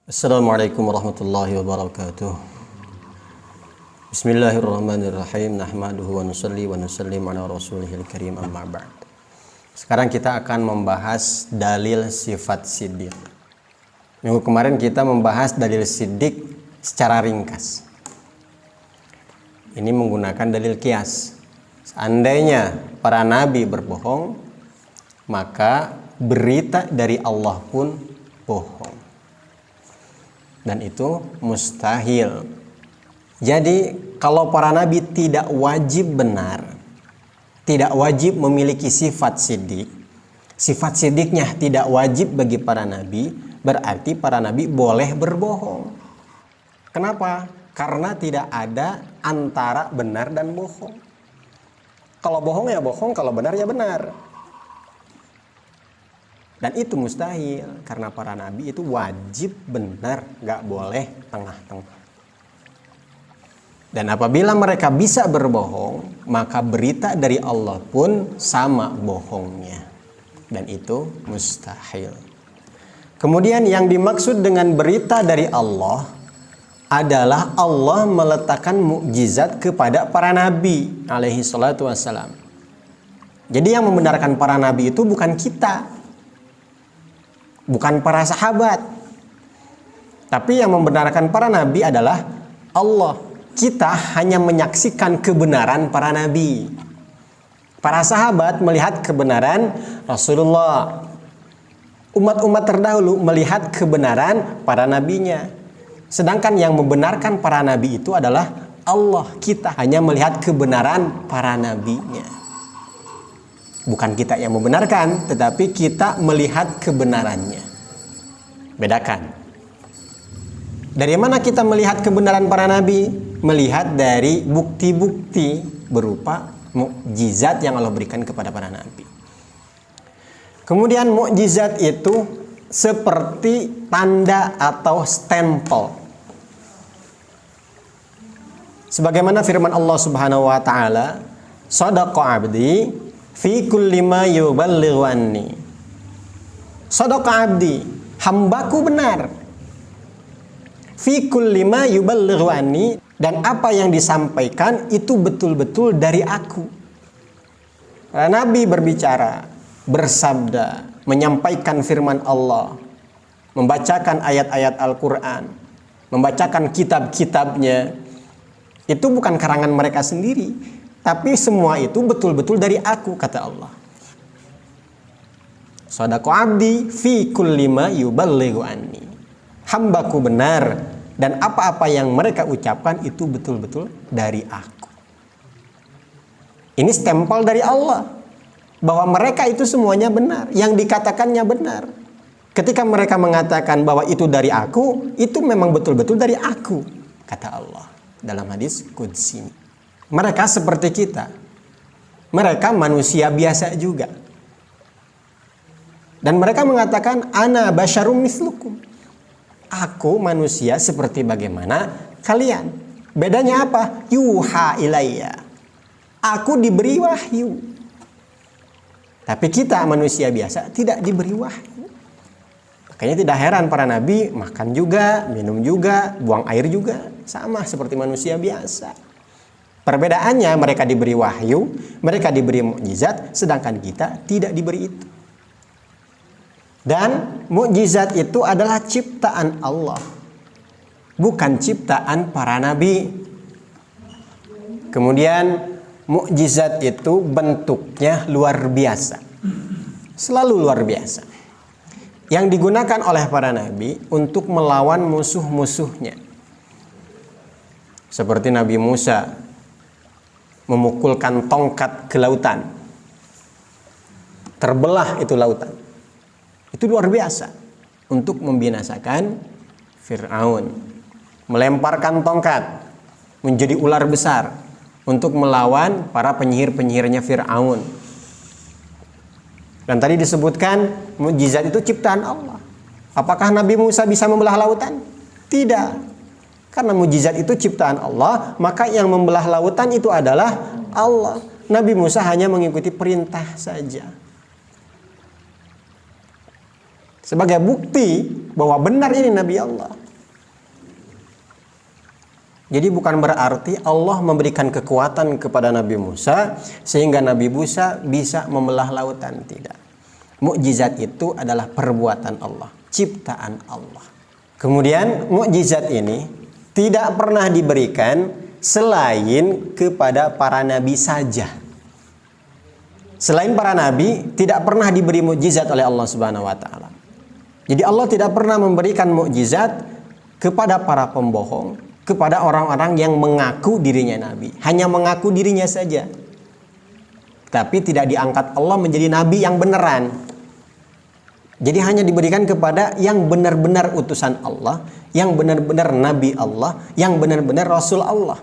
Assalamualaikum warahmatullahi wabarakatuh. Bismillahirrahmanirrahim. Nahmaduhu wa nusalli wa nusallim ala rasulihil karim, amma ba'd. Sekarang kita akan membahas dalil sifat siddiq. Minggu kemarin kita membahas dalil siddiq secara ringkas. Ini menggunakan dalil qiyas. Seandainya para nabi berbohong, maka berita dari Allah pun bohong. Dan itu mustahil. Jadi kalau para nabi tidak wajib benar, tidak wajib memiliki sifat siddiq, sifat siddiqnya tidak wajib bagi para nabi, berarti para nabi boleh berbohong. Kenapa? Karena tidak ada antara benar dan bohong. Kalau bohong ya bohong, kalau benar ya benar. Dan itu mustahil, karena para nabi itu wajib benar, gak boleh tengah-tengah. Dan apabila mereka bisa berbohong, maka berita dari Allah pun sama bohongnya. Dan itu mustahil. Kemudian yang dimaksud dengan berita dari Allah adalah Allah meletakkan mukjizat kepada para nabi alaihi salatu wassalam. Jadi yang membenarkan para nabi itu bukan kita, bukan para sahabat, tapi yang membenarkan para nabi adalah Allah. Kita hanya menyaksikan kebenaran para nabi. Para sahabat melihat kebenaran Rasulullah. Umat-umat terdahulu melihat kebenaran para nabinya. Sedangkan yang membenarkan para nabi itu adalah Allah. Kita hanya melihat kebenaran para nabinya. Bukan kita yang membenarkan, tetapi kita melihat kebenarannya. Bedakan. Dari mana kita melihat kebenaran para nabi? Melihat dari bukti-bukti berupa mukjizat yang Allah berikan kepada para nabi. Kemudian mukjizat itu seperti tanda atau stempel. Sebagaimana firman Allah Subhanahu wa taala, "Shadaqa 'abdi fi kulli ma yuballighu anni." Shadaqa 'abdi, hambaku benar. Fi kulli ma yuballighu anni, dan apa yang disampaikan itu betul-betul dari aku. Para nabi berbicara, bersabda, menyampaikan firman Allah, membacakan ayat-ayat Al-Quran, membacakan kitab-kitabnya. Itu bukan karangan mereka sendiri, tapi semua itu betul-betul dari aku, kata Allah. Shadaqa 'abdi fi kulli ma yuballighu anni. Hambaku benar, dan apa-apa yang mereka ucapkan itu betul-betul dari aku. Ini stempel dari Allah, bahwa mereka itu semuanya benar, yang dikatakannya benar. Ketika mereka mengatakan bahwa itu dari aku, itu memang betul-betul dari aku, kata Allah dalam hadis qudsi. Mereka seperti kita, mereka manusia biasa juga, dan mereka mengatakan ana basyarum mislukum, aku manusia seperti bagaimana kalian. Bedanya apa? Yuha ilayya, aku diberi wahyu. Tapi kita manusia biasa tidak diberi wahyu. Makanya tidak heran para nabi makan juga, minum juga, buang air juga, sama seperti manusia biasa. Perbedaannya mereka diberi wahyu, mereka diberi mukjizat, sedangkan kita tidak diberi itu. Dan mukjizat itu adalah ciptaan Allah, bukan ciptaan para nabi. Kemudian mukjizat itu bentuknya luar biasa, selalu luar biasa, yang digunakan oleh para nabi untuk melawan musuh-musuhnya. Seperti Nabi Musa memukulkan tongkat ke lautan, terbelah itu lautan. Itu luar biasa untuk membinasakan Fir'aun. Melemparkan tongkat menjadi ular besar untuk melawan para penyihir-penyihirnya Fir'aun. Dan tadi disebutkan mukjizat itu ciptaan Allah. Apakah Nabi Musa bisa membelah lautan? Tidak. Karena mukjizat itu ciptaan Allah, maka yang membelah lautan itu adalah Allah. Nabi Musa hanya mengikuti perintah saja. Sebagai bukti bahwa benar ini Nabi Allah. Jadi bukan berarti Allah memberikan kekuatan kepada Nabi Musa sehingga Nabi Musa bisa membelah lautan, tidak. Mukjizat itu adalah perbuatan Allah, ciptaan Allah. Kemudian mukjizat ini tidak pernah diberikan selain kepada para nabi saja. Selain para nabi tidak pernah diberi mukjizat oleh Allah Subhanahu wa taala. Jadi Allah tidak pernah memberikan mukjizat kepada para pembohong, kepada orang-orang yang mengaku dirinya nabi, hanya mengaku dirinya saja. Tapi tidak diangkat Allah menjadi nabi yang beneran. Jadi hanya diberikan kepada yang benar-benar utusan Allah, yang benar-benar nabi Allah, yang benar-benar rasul Allah.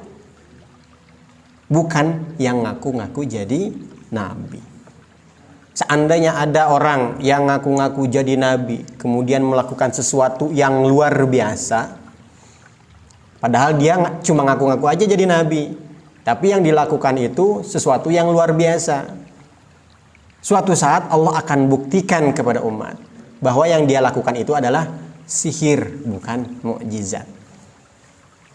Bukan yang ngaku-ngaku jadi nabi. Seandainya ada orang yang ngaku-ngaku jadi nabi, kemudian melakukan sesuatu yang luar biasa, padahal dia cuma ngaku-ngaku aja jadi nabi, tapi yang dilakukan itu sesuatu yang luar biasa. Suatu saat Allah akan buktikan kepada umat bahwa yang dia lakukan itu adalah sihir, bukan mukjizat.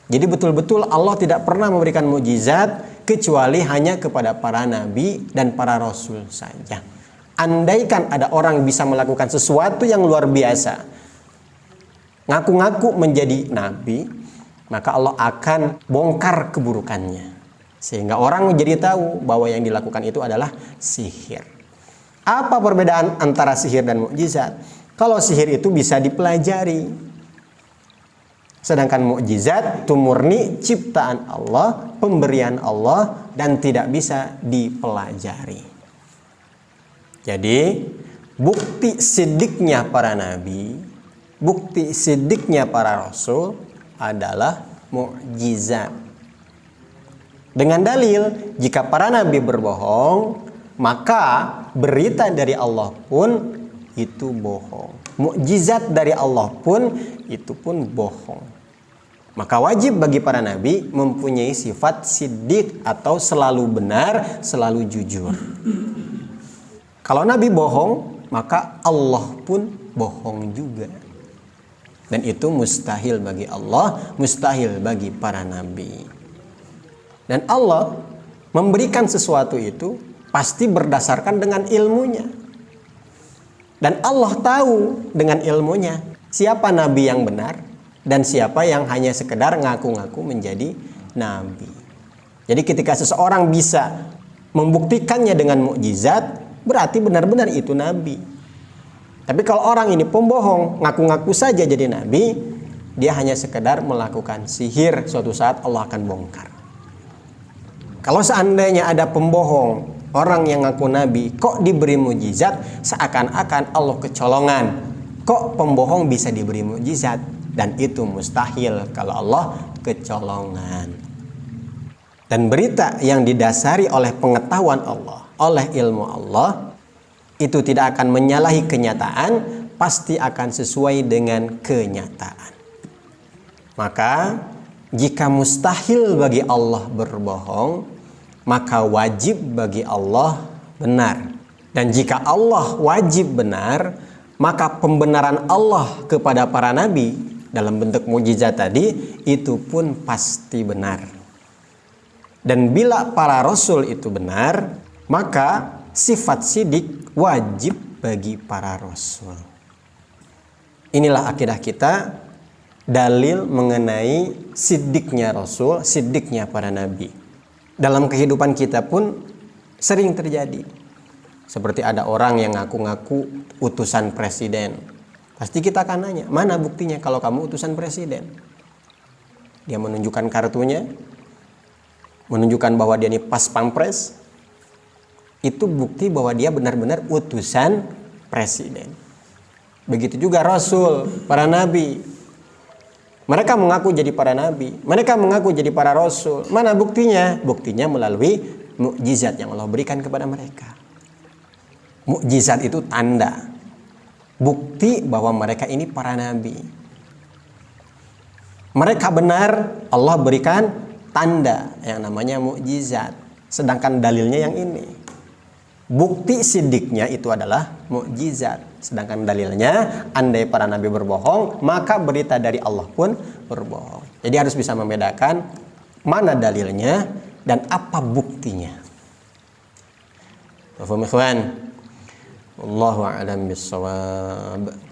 Jadi betul-betul Allah tidak pernah memberikan mukjizat kecuali hanya kepada para nabi dan para rasul saja. Andaikan ada orang bisa melakukan sesuatu yang luar biasa, ngaku-ngaku menjadi nabi, maka Allah akan bongkar keburukannya. Sehingga orang menjadi tahu bahwa yang dilakukan itu adalah sihir. Apa perbedaan antara sihir dan mukjizat? Kalau sihir itu bisa dipelajari. Sedangkan mukjizat itu murni ciptaan Allah, pemberian Allah, dan tidak bisa dipelajari. Jadi bukti sidiknya para nabi, bukti sidiknya para rasul adalah mukjizat. Dengan dalil, jika para nabi berbohong, maka berita dari Allah pun itu bohong. Mukjizat dari Allah pun itu pun bohong. Maka wajib bagi para nabi mempunyai sifat siddiq atau selalu benar, selalu jujur. Kalau nabi bohong, maka Allah pun bohong juga. Dan itu mustahil bagi Allah, mustahil bagi para nabi. Dan Allah memberikan sesuatu itu pasti berdasarkan dengan ilmunya. Dan Allah tahu dengan ilmunya siapa nabi yang benar dan siapa yang hanya sekedar ngaku-ngaku menjadi nabi. Jadi ketika seseorang bisa membuktikannya dengan mukjizat, berarti benar-benar itu nabi. Tapi kalau orang ini pembohong, ngaku-ngaku saja jadi nabi, dia hanya sekedar melakukan sihir, suatu saat Allah akan bongkar. Kalau seandainya ada pembohong, orang yang ngaku nabi, kok diberi mukjizat, seakan-akan Allah kecolongan. Kok pembohong bisa diberi mukjizat? Dan itu mustahil kalau Allah kecolongan. Dan berita yang didasari oleh pengetahuan Allah, oleh ilmu Allah, itu tidak akan menyalahi kenyataan, pasti akan sesuai dengan kenyataan. Maka jika mustahil bagi Allah berbohong, maka wajib bagi Allah benar. Dan jika Allah wajib benar, maka pembenaran Allah kepada para nabi dalam bentuk mukjizat tadi itu pun pasti benar. Dan bila para rasul itu benar, maka sifat sidik wajib bagi para rasul. Inilah akidah kita, dalil mengenai sidiknya rasul, sidiknya para nabi. Dalam kehidupan kita pun sering terjadi. Seperti ada orang yang ngaku-ngaku utusan presiden. Pasti kita akan nanya, mana buktinya kalau kamu utusan presiden? Dia menunjukkan kartunya, menunjukkan bahwa dia ini pas pampres. Itu bukti bahwa dia benar-benar utusan presiden. Begitu juga rasul, para nabi. Mereka mengaku jadi para nabi, mereka mengaku jadi para rasul. Mana buktinya? Buktinya melalui mukjizat yang Allah berikan kepada mereka. Mukjizat itu tanda, bukti bahwa mereka ini para nabi. Mereka benar, Allah berikan tanda yang namanya mukjizat. Sedangkan dalilnya yang ini. Bukti sidiknya itu adalah mukjizat. Sedangkan dalilnya, andai para nabi berbohong, maka berita dari Allah pun berbohong. Jadi harus bisa membedakan mana dalilnya, dan apa buktinya. Paham ikhwan? Wallahu a'lam bissawab.